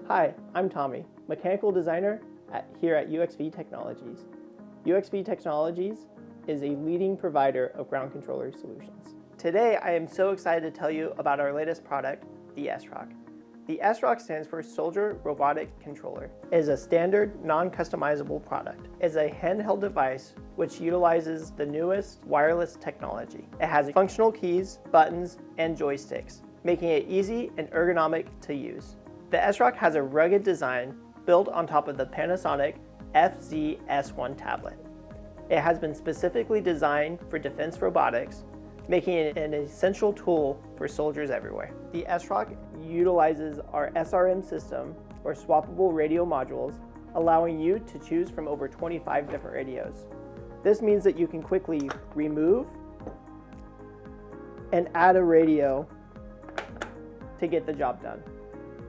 Hi, I'm Tommy, mechanical designer here at UXV Technologies. UXV Technologies is a leading provider of ground controller solutions. Today, I am so excited to tell you about our latest product, the SRoC. The SRoC stands for Soldier Robotic Controller. It is a standard, non-customizable product. It is a handheld device which utilizes the newest wireless technology. It has functional keys, buttons, and joysticks, making it easy and ergonomic to use. The SRoC has a rugged design built on top of the Panasonic FZ-S1 tablet. It has been specifically designed for defense robotics, making it an essential tool for soldiers everywhere. The SRoC utilizes our SRM system, or swappable radio modules, allowing you to choose from over 25 different radios. This means that you can quickly remove and add a radio to get the job done.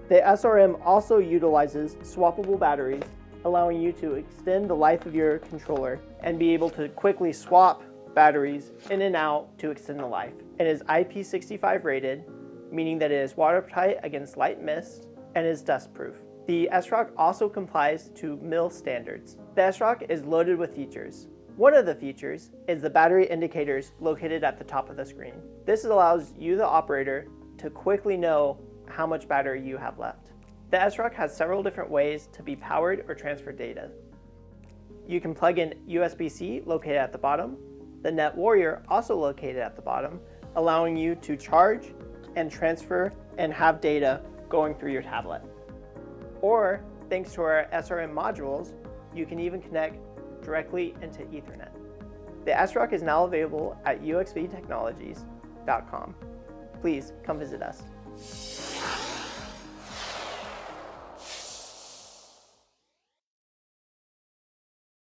The SRM also utilizes swappable batteries, allowing you to extend the life of your controller and be able to quickly swap batteries in and out to extend the life. It is IP65 rated, meaning that it is watertight against light mist and is dustproof. The SRoC also complies to MIL standards. The SRoC is loaded with features. One of the features is the battery indicators located at the top of the screen. This allows you, the operator, to quickly know how much battery you have left. The SRoC has several different ways to be powered or transfer data. You can plug in USB-C located at the bottom, the Net Warrior also located at the bottom, allowing you to charge and transfer and have data going through your tablet. Or, thanks to our SRM modules, you can even connect directly into Ethernet. The SRoC is now available at uxvtechnologies.com. Please come visit us.